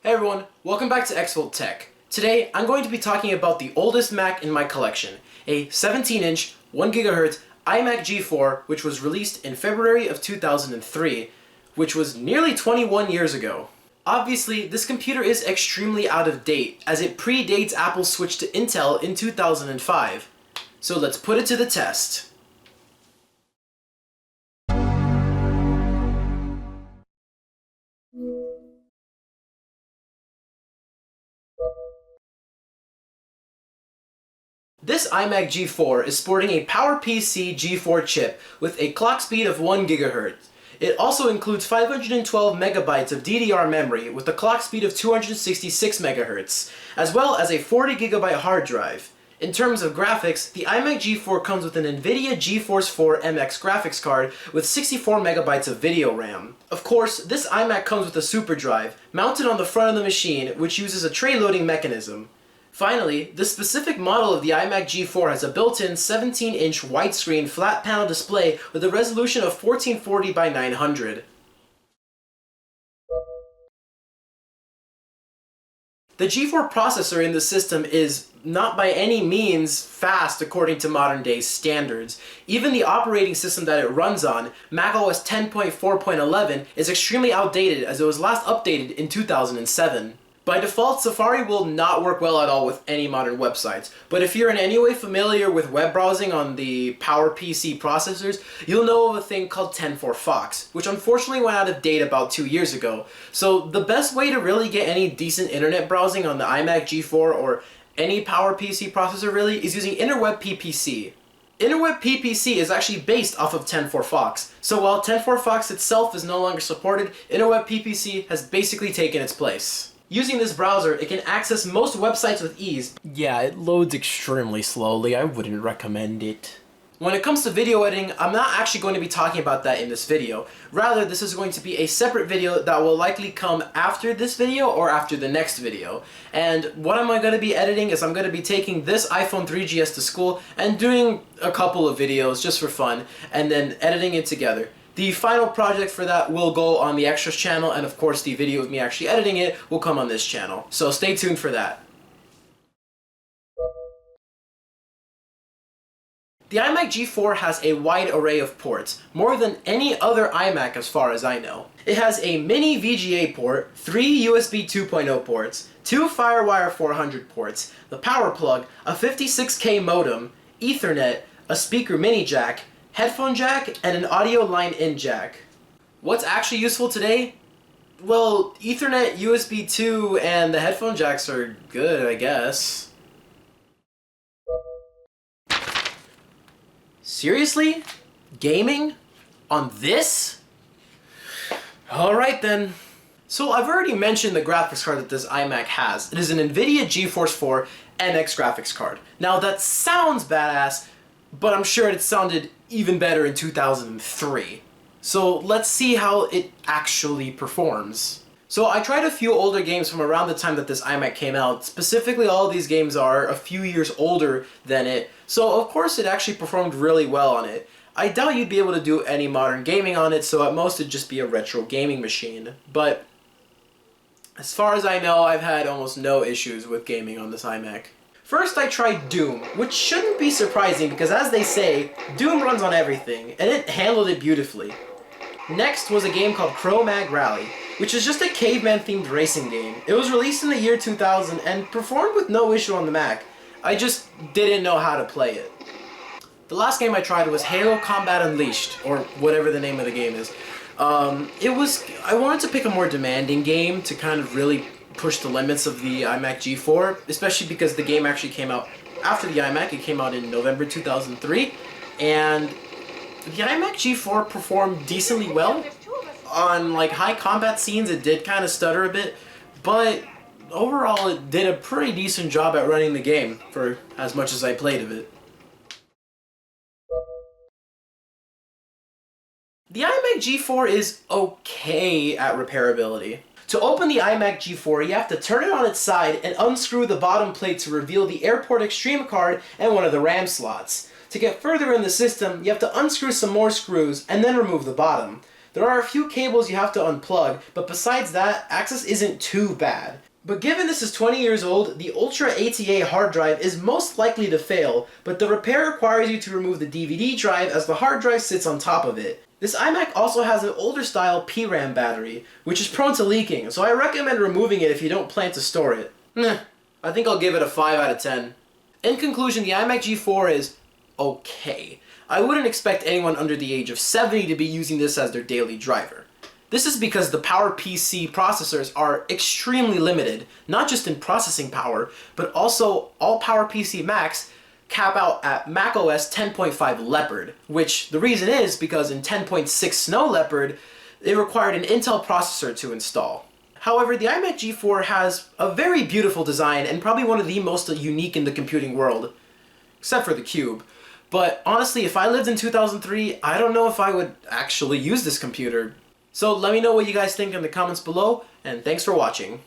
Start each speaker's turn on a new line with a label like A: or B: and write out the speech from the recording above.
A: Hey everyone, welcome back to XVolt Tech. Today, I'm going to be talking about the oldest Mac in my collection, a 17-inch, 1 GHz iMac G4, which was released in February of 2003, which was nearly 21 years ago. Obviously, this computer is extremely out of date, as it predates Apple's switch to Intel in 2005. So let's put it to the test. This iMac G4 is sporting a PowerPC G4 chip with a clock speed of 1 GHz. It also includes 512 megabytes of DDR memory with a clock speed of 266 MHz, as well as a 40 GB hard drive. In terms of graphics, the iMac G4 comes with an NVIDIA GeForce 4 MX graphics card with 64 megabytes of video RAM. Of course, this iMac comes with a super drive, mounted on the front of the machine, which uses a tray loading mechanism. Finally, this specific model of the iMac G4 has a built-in 17-inch widescreen flat panel display with a resolution of 1440 by 900. The G4 processor in the system is not by any means fast according to modern day standards. Even the operating system that it runs on, macOS 10.4.11, is extremely outdated as it was last updated in 2007. By default, Safari will not work well at all with any modern websites, but if you're in any way familiar with web browsing on the PowerPC processors, you'll know of a thing called 10.4 Fox, which unfortunately went out of date about 2 years ago. So the best way to really get any decent internet browsing on the iMac G4 or any PowerPC processor really is using Interweb PPC. Interweb PPC is actually based off of 10.4 Fox, so while 10.4 Fox itself is no longer supported, Interweb PPC has basically taken its place. Using this browser, it can access most websites with ease. Yeah, it loads extremely slowly. I wouldn't recommend it. When it comes to video editing, I'm not actually going to be talking about that in this video. Rather, this is going to be a separate video that will likely come after this video or after the next video. And what am I going to be editing is I'm going to be taking this iPhone 3GS to school and doing a couple of videos just for fun, and then editing it together. The final project for that will go on the Extras channel, and of course the video of me actually editing it will come on this channel. So stay tuned for that. The iMac G4 has a wide array of ports, more than any other iMac as far as I know. It has a mini VGA port, 3 USB 2.0 ports, 2 FireWire 400 ports, the power plug, a 56K modem, Ethernet, a speaker mini jack, headphone jack, and an audio line-in jack. What's actually useful today? Well, Ethernet, USB 2, and the headphone jacks are good, I guess. Seriously? Gaming? On this? Alright then. So I've already mentioned the graphics card that this iMac has. It is an NVIDIA GeForce 4 MX graphics card. Now that sounds badass, but I'm sure it sounded even better in 2003. So let's see how it actually performs. So I tried a few older games from around the time that this iMac came out. Specifically, all of these games are a few years older than it, so of course it actually performed really well on it. I doubt you'd be able to do any modern gaming on it, so at most it'd just be a retro gaming machine. But as far as I know, I've had almost no issues with gaming on this iMac. First I tried Doom, which shouldn't be surprising because as they say, Doom runs on everything, and it handled it beautifully. Next was a game called Cro-Mag Rally, which is just a caveman-themed racing game. It was released in the year 2000 and performed with no issue on the Mac. I just didn't know how to play it. The last game I tried was Halo Combat Unleashed, or whatever the name of the game is. I wanted to pick a more demanding game to kind of really push the limits of the iMac G4, especially because the game actually came out after the iMac. It came out in November 2003, and the iMac G4 performed decently well. On like high combat scenes it did kind of stutter a bit, but overall it did a pretty decent job at running the game for as much as I played of it. The iMac G4 is okay at repairability. To open the iMac G4, you have to turn it on its side and unscrew the bottom plate to reveal the Airport Extreme card and one of the RAM slots. To get further in the system, you have to unscrew some more screws and then remove the bottom. There are a few cables you have to unplug, but besides that, access isn't too bad. But given this is 20 years old, the Ultra ATA hard drive is most likely to fail, but the repair requires you to remove the DVD drive as the hard drive sits on top of it. This iMac also has an older style PRAM battery, which is prone to leaking, so I recommend removing it if you don't plan to store it. I think I'll give it a 5 out of 10. In conclusion, the iMac G4 is okay. I wouldn't expect anyone under the age of 70 to be using this as their daily driver. This is because the PowerPC processors are extremely limited, not just in processing power, but also all PowerPC Macs cap out at macOS 10.5 Leopard, which the reason is because in 10.6 Snow Leopard, it required an Intel processor to install. However, the iMac G4 has a very beautiful design and probably one of the most unique in the computing world, except for the cube. But honestly, if I lived in 2003, I don't know if I would actually use this computer. So let me know what you guys think in the comments below, and thanks for watching.